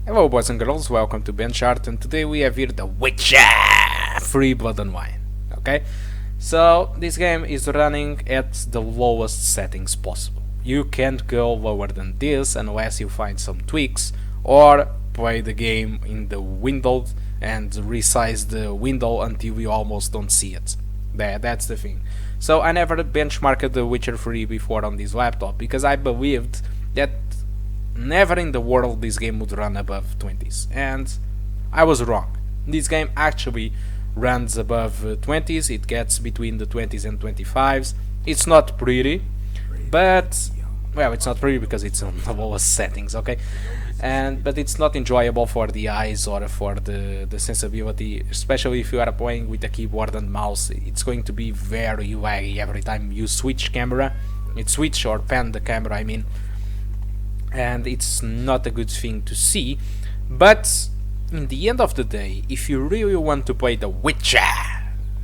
Hello boys and girls, welcome to BenchART, and today we have here the Witcher Free Blood and Wine. Okay, so this game is running at the lowest settings possible. You can't go lower than this unless you find some tweaks or play the game in the window and resize the window until you almost don't see it. That's the thing. So I never benchmarked the Witcher 3 before on this laptop because I believed that never in the world this game would run above 20s, and I was wrong. This game actually runs above 20s. It gets between the 20s and 25s. It's not pretty, but well, it's not pretty because it's on the lowest settings, okay? But it's not enjoyable for the eyes or for the sensibility, especially if you are playing with a keyboard and mouse. It's going to be very laggy every time you switch camera. Switch or pan the camera, I mean, and it's not a good thing to see. But in the end of the day, if you really want to play the Witcher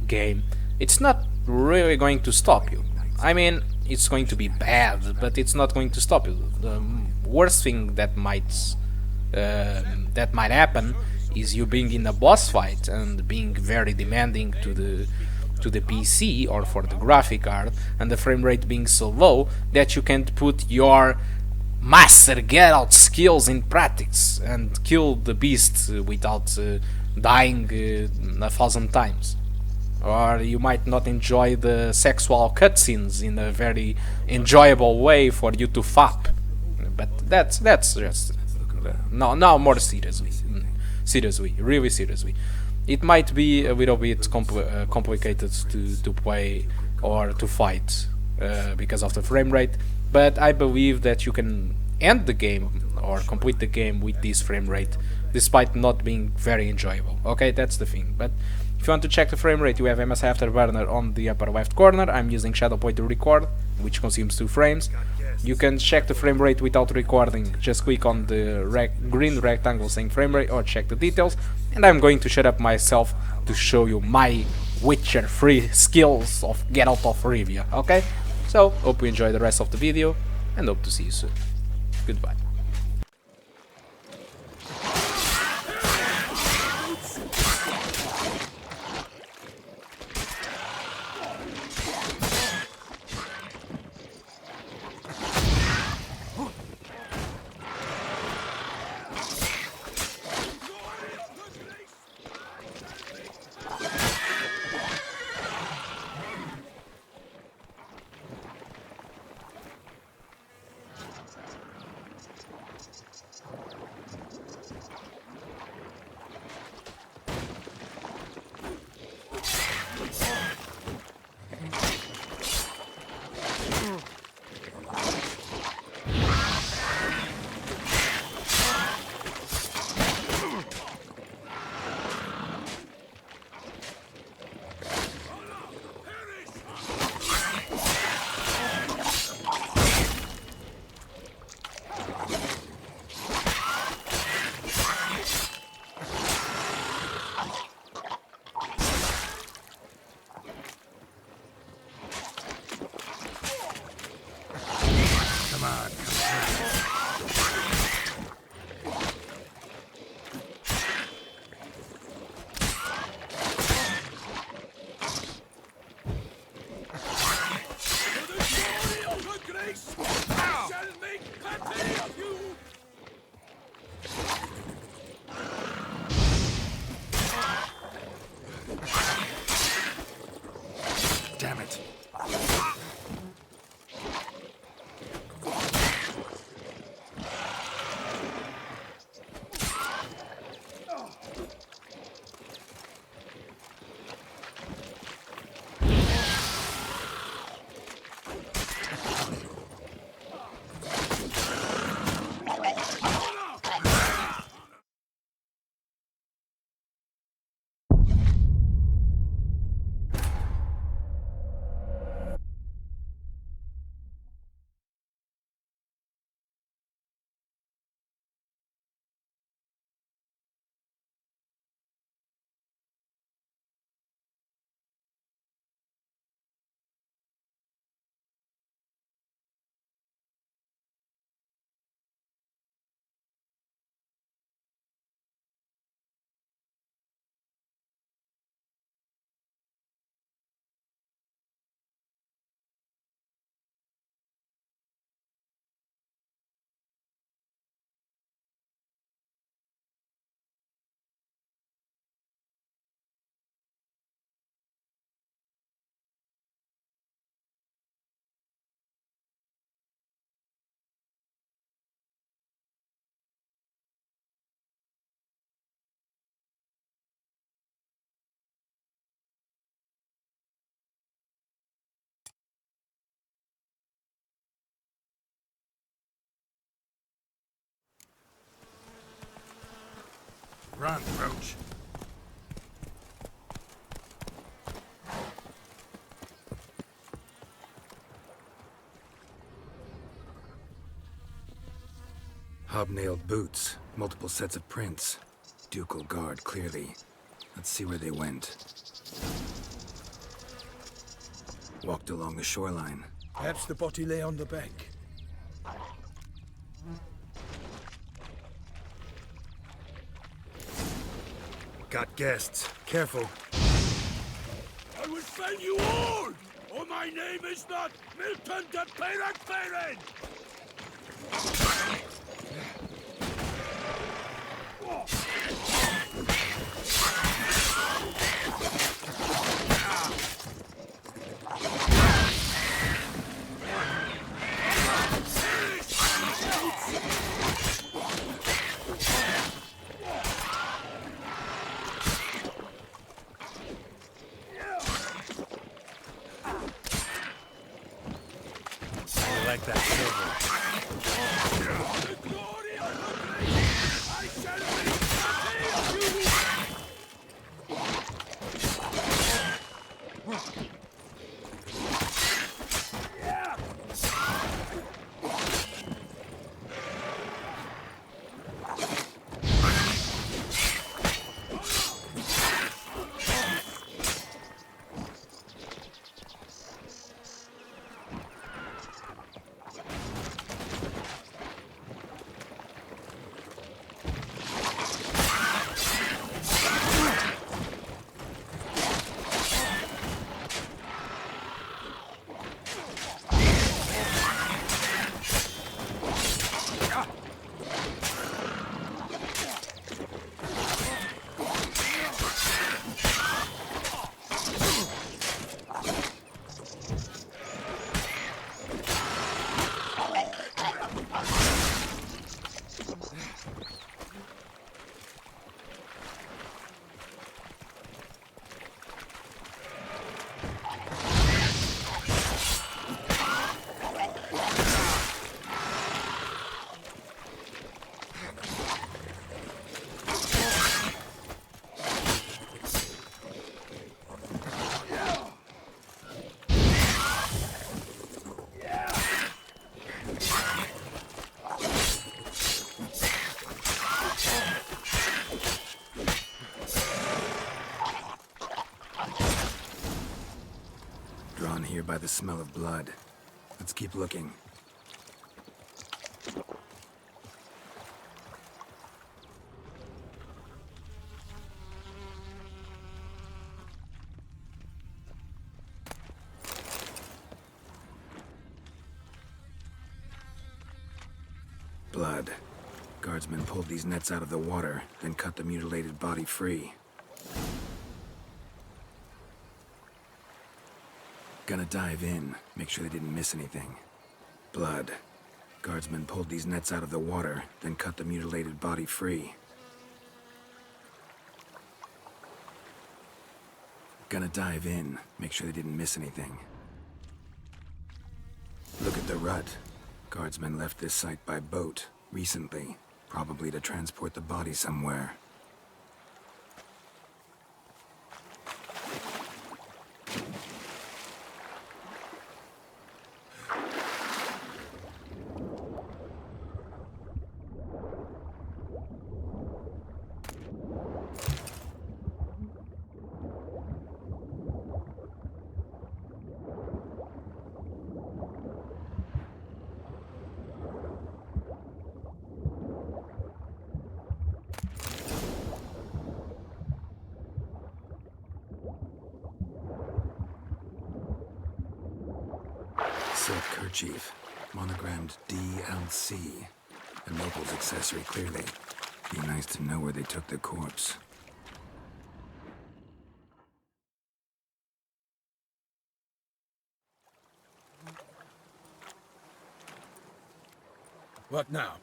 game, it's not really going to stop you. I mean, it's going to be bad, but it's not going to stop you. The worst thing that might happen is you being in a boss fight and being very demanding to the PC or for the graphic card, and the frame rate being so low that you can't put your master Geralt skills in practice and kill the beast without dying 1,000 times. Or you might not enjoy the sexual cutscenes in a very enjoyable way for you to fap. But that's just now more seriously, really seriously. It might be a little bit complicated to play or to fight because of the frame rate, but I believe that you can end the game or complete the game with this frame rate despite not being very enjoyable. Okay, that's the thing. But if you want to check the frame rate, you have MS Afterburner on the upper left corner. I'm using Shadowplay to record, which consumes 2 frames. You can check the frame rate without recording. Just click on the green rectangle saying frame rate or check the details. And I'm going to shut up myself to show you my Witcher 3 skills of Geralt of Rivia. Okay? So, hope you enjoy the rest of the video and hope to see you soon. Goodbye. Run, Roach. Hobnailed boots, multiple sets of prints. Ducal guard, clearly. Let's see where they went. Walked along the shoreline. Perhaps the body lay on the bank. Got guests. Careful. I will fell you all! Or my name is not Milton de Peyrac-Peyren! I like that silver. The glory of the place! I shall be you! Drawn here by the smell of blood. Let's keep looking. Blood. Guardsmen pulled these nets out of the water, then cut the mutilated body free. Gonna dive in, make sure they didn't miss anything. Blood. Guardsmen pulled these nets out of the water, then cut the mutilated body free. Gonna dive in, make sure they didn't miss anything. Look at the rut. Guardsmen left this site by boat, recently, probably to transport the body somewhere. Silk kerchief, monogrammed DLC. A noble's accessory, clearly. Be nice to know where they took the corpse. What now?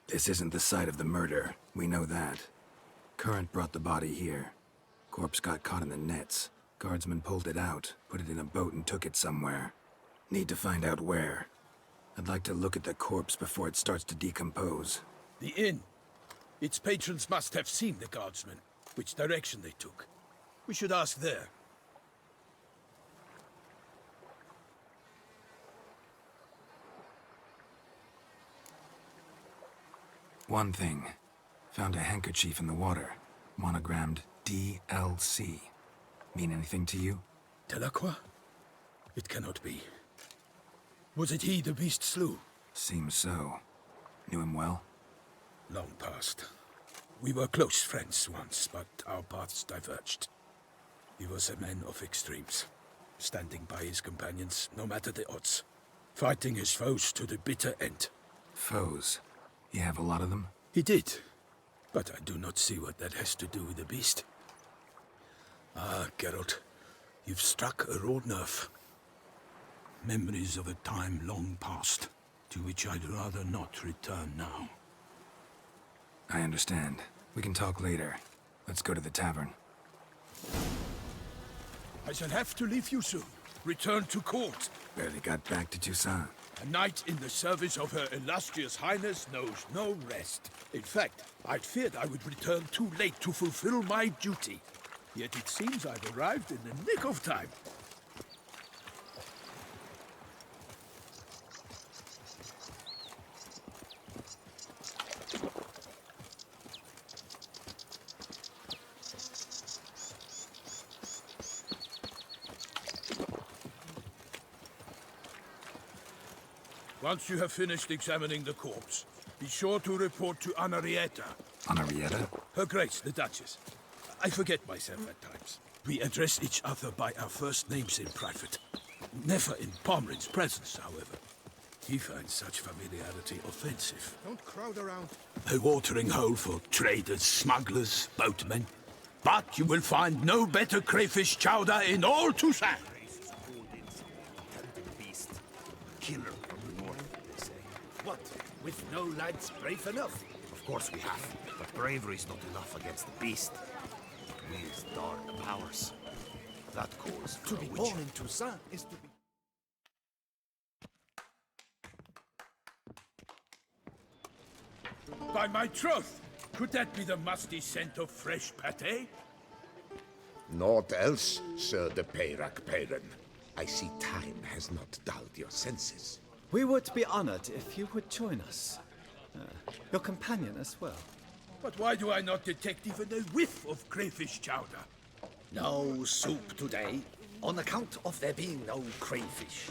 This isn't the site of the murder. We know that. Current brought the body here. Corpse got caught in the nets. Guardsmen pulled it out, put it in a boat and took it somewhere. Need to find out where. I'd like to look at the corpse before it starts to decompose. The inn. Its patrons must have seen the guardsmen, which direction they took. We should ask there. One thing. Found a handkerchief in the water. Monogrammed DLC. Mean anything to you? Delacroix? It cannot be. Was it he the beast slew? Seems so. Knew him well? Long past. We were close friends once, but our paths diverged. He was a man of extremes, standing by his companions no matter the odds, fighting his foes to the bitter end. Foes? You have a lot of them? He did, but I do not see what that has to do with the beast. Ah, Geralt, you've struck a raw nerve. Memories of a time long past, to which I'd rather not return now. I understand. We can talk later. Let's go to the tavern. I shall have to leave you soon. Return to court. Barely got back to Toussaint. A knight in the service of Her Illustrious Highness knows no rest. In fact, I'd feared I would return too late to fulfill my duty. Yet it seems I've arrived in the nick of time. Once you have finished examining the corpse, be sure to report to Anarietta. Anarietta? Her Grace, the Duchess. I forget myself at times. We address each other by our first names in private. Never in Pomrin's presence, however. He finds such familiarity offensive. Don't crowd around. A watering hole for traders, smugglers, boatmen. But you will find no better crayfish chowder in all Toussaint. Beast. Killer from the north, they say. What? With no lads brave enough? Of course we have. But bravery's not enough against the beast. It wields dark powers. That calls for To be a witch. born in Toussaint is to be... By my troth, could that be the musty scent of fresh pâté? Naught else, Sir de Peyrac-Peyran. I see time has not dulled your senses. We would be honored if you would join us. Your companion as well. But why do I not detect even a whiff of crayfish chowder? No soup today, on account of there being no crayfish.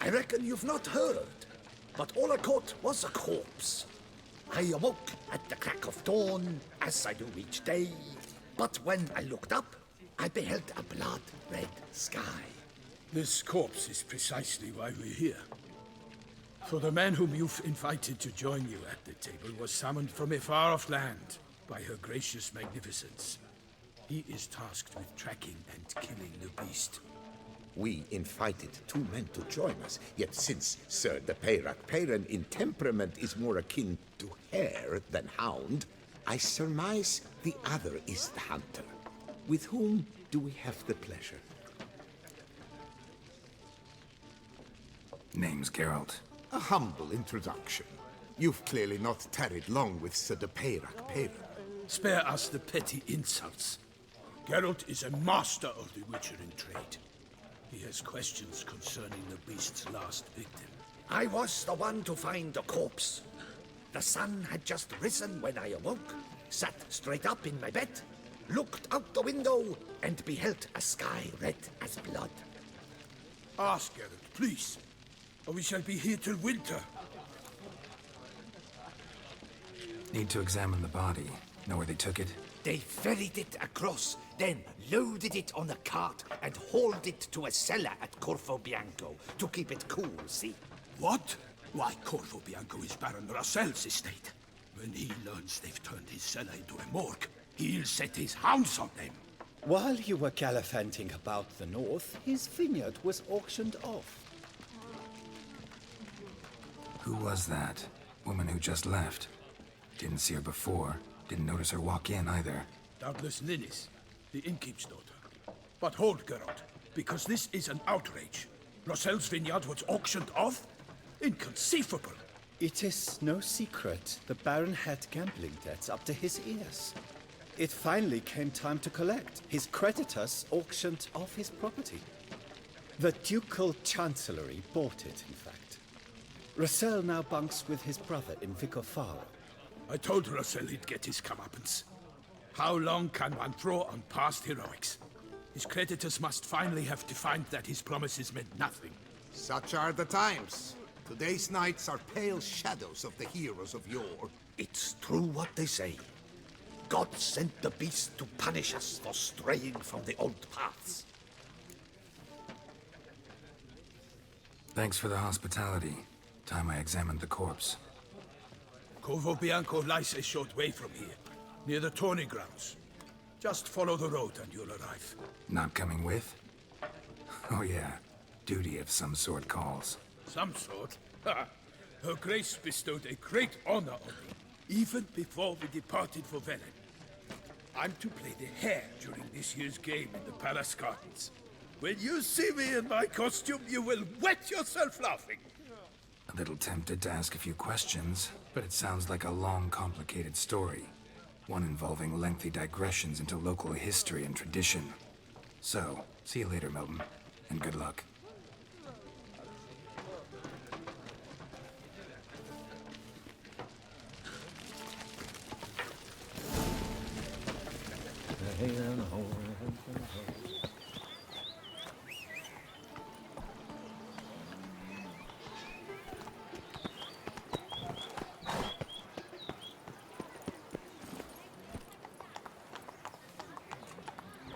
I reckon you've not heard, but all I caught was a corpse. I awoke at the crack of dawn, as I do each day, but when I looked up, I beheld a blood-red sky. This corpse is precisely why we're here. For the man whom you've invited to join you at the table was summoned from a far-off land by her gracious magnificence. He is tasked with tracking and killing the beast. We invited two men to join us, yet since Sir de Peyrac-Peyran in temperament is more akin to hare than hound, I surmise the other is the hunter. With whom do we have the pleasure? Name's Geralt. A humble introduction. You've clearly not tarried long with Sir de Peyrac-Peyran. Spare us the petty insults. Geralt is a master of the witchering trade. He has questions concerning the beast's last victim. I was the one to find the corpse. The sun had just risen when I awoke, sat straight up in my bed, looked out the window, and beheld a sky red as blood. Ask Geralt, please, or we shall be here till winter. Need to examine the body. Know where they took it? They ferried it across, then loaded it on a cart and hauled it to a cellar at Corvo Bianco to keep it cool, see? What? Why, Corvo Bianco is Baron Russell's estate. When he learns they've turned his cellar into a morgue, he'll set his hounds on them. While you were gallivanting about the north, his vineyard was auctioned off. Who was that? Woman who just left. Didn't see her before. Didn't notice her walk in either. Doubtless Ninnis, the innkeep's daughter. But hold, Geralt, because this is an outrage. Russell's vineyard was auctioned off? Inconceivable. It is no secret the Baron had gambling debts up to his ears. It finally came time to collect. His creditors auctioned off his property. The Ducal Chancellery bought it, in fact. Russell now bunks with his brother in Vicofaro. I told Russell he'd get his comeuppance. How long can one draw on past heroics? His creditors must finally have to find that his promises meant nothing. Such are the times. Today's knights are pale shadows of the heroes of yore. It's true what they say. God sent the beast to punish us for straying from the old paths. Thanks for the hospitality. Time I examined the corpse. Corvo Bianco lies a short way from here, near the tourney grounds. Just follow the road and you'll arrive. Not coming with? Oh yeah, duty of some sort calls. Some sort? Ha! Her Grace bestowed a great honor on me, even before we departed for Velen. I'm to play the hare during this year's game in the palace gardens. When you see me in my costume, you will wet yourself laughing. A little tempted to ask a few questions, but it sounds like a long, complicated story. One involving lengthy digressions into local history and tradition. So, see you later, Milton, and good luck.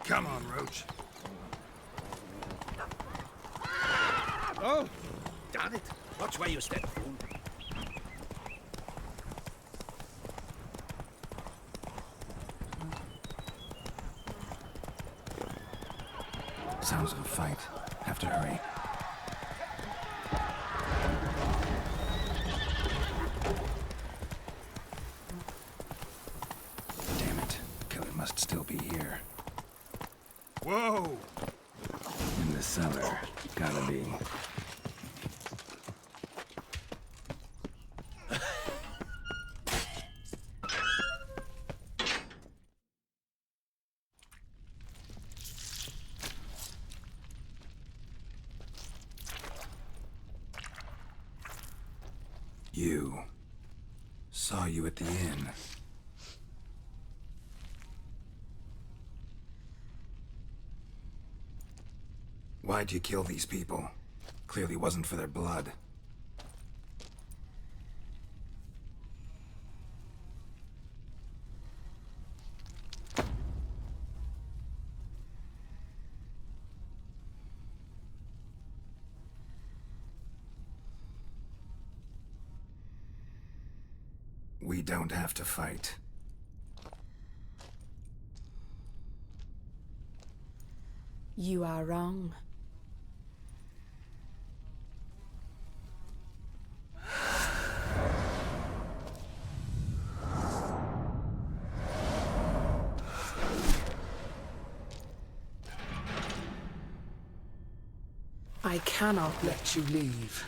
Come on, Roach. Oh, darn it. Watch where you step, fool. Sounds of a fight. Have to hurry. Damn it. Killer must still be here. Whoa! In the cellar. Gotta be. You. Saw you at the inn. Why'd you kill these people? Clearly wasn't for their blood. We don't have to fight. You are wrong. I cannot let you leave.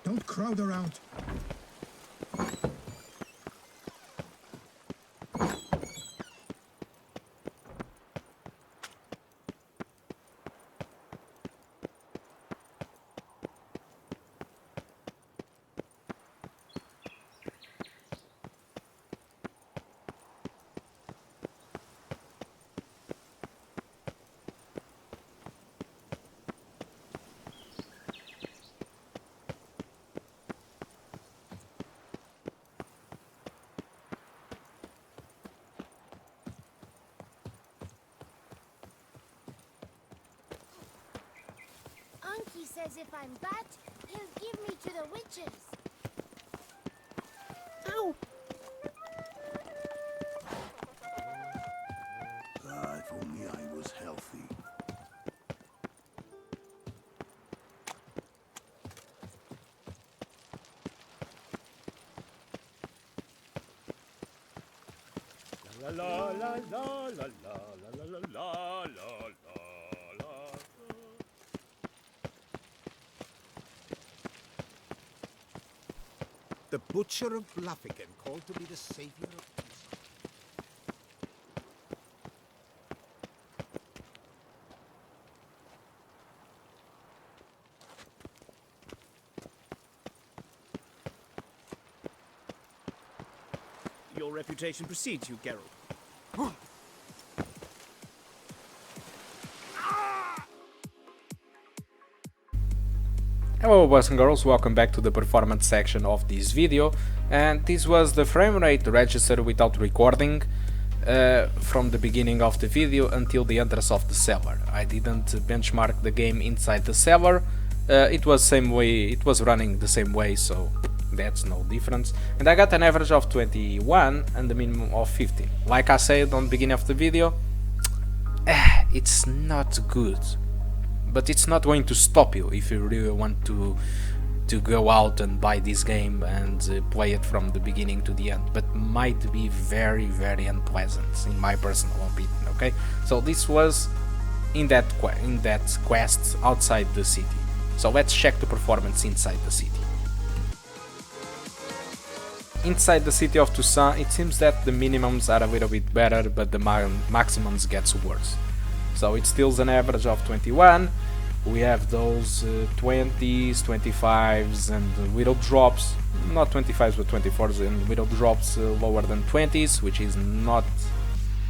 Don't crowd around. Unky says if I'm bad, he'll give me to the witches. Ow! If only I was healthy. La la la la la la la la la. The Butcher of Bluffigan, called to be the savior of peace. Your reputation precedes you, Geralt. Hello boys and girls, welcome back to the performance section of this video, and this was the framerate register without recording from the beginning of the video until the entrance of the cellar. I didn't benchmark the game inside the cellar. It was same way, it was running the same way, so that's no difference. And I got an average of 21 and the minimum of 15. Like I said on the beginning of the video, it's not good. But it's not going to stop you if you really want to go out and buy this game and play it from the beginning to the end. But might be very, very unpleasant in my personal opinion. Okay, so this was in that quest outside the city. So let's check the performance inside the city. Inside the city of Toussaint, it seems that the minimums are a little bit better, but the maximums gets worse. So it still an average of 21. We have those 20s, 25s and little drops, not 25s but 24s and little drops lower than 20s, which is not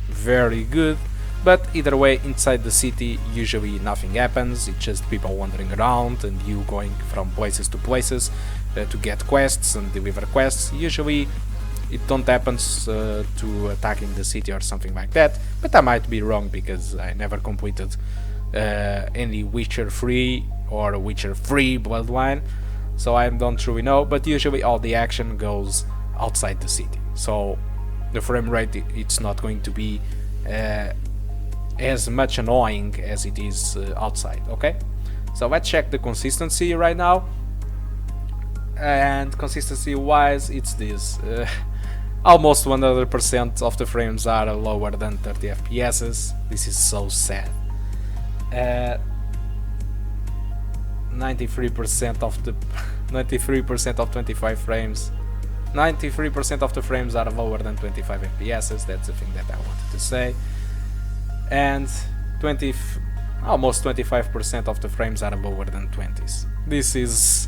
very good. But either way, inside the city usually nothing happens, it's just people wandering around and you going from places to places to get quests and deliver quests. Usually it don't happen to attacking the city or something like that, but I might be wrong because I never completed any Witcher 3 or Witcher 3 Bloodline, so I don't truly know, but usually all the action goes outside the city, so the frame rate it's not going to be as much annoying as it is outside. Okay, so let's check the consistency right now, and consistency wise it's this. Almost 100% of the frames are lower than 30 FPS. This is so sad. 93% of the 93% of 25 frames. 93% of the frames are lower than 25 FPS. That's the thing that I wanted to say. And almost 25% of the frames are lower than 20s. This is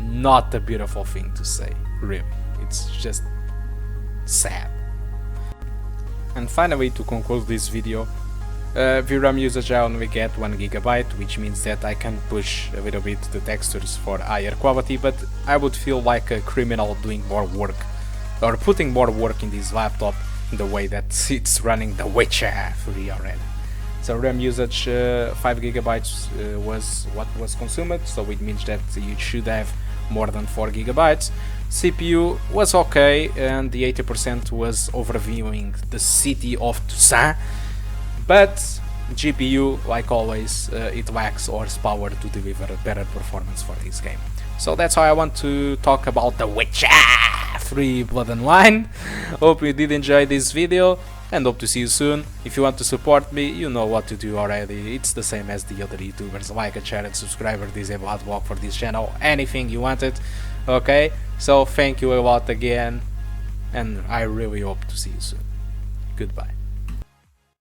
not a beautiful thing to say, really. It's just sad. And finally, to conclude this video, VRAM usage I only get 1 GB, which means that I can push a little bit the textures for higher quality, but I would feel like a criminal doing more work or putting more work in this laptop the way that it's running the Witcher 3 already. So RAM usage 5 gigabytes was what was consumed, so it means that you should have more than 4 gigabytes. CPU was okay, and the 80% was overviewing the city of Toussaint, but GPU, like always, it lacks horsepower to deliver better performance for this game. So that's how I want to talk about the Witcher 3 Blood and Wine. Hope you did enjoy this video, and hope to see you soon. If you want to support me, you know what to do already. It's the same as the other YouTubers. Like and share and subscribe, or disable ad block for this channel, anything you wanted. Okay, so thank you a lot again, and I really hope to see you soon. Goodbye.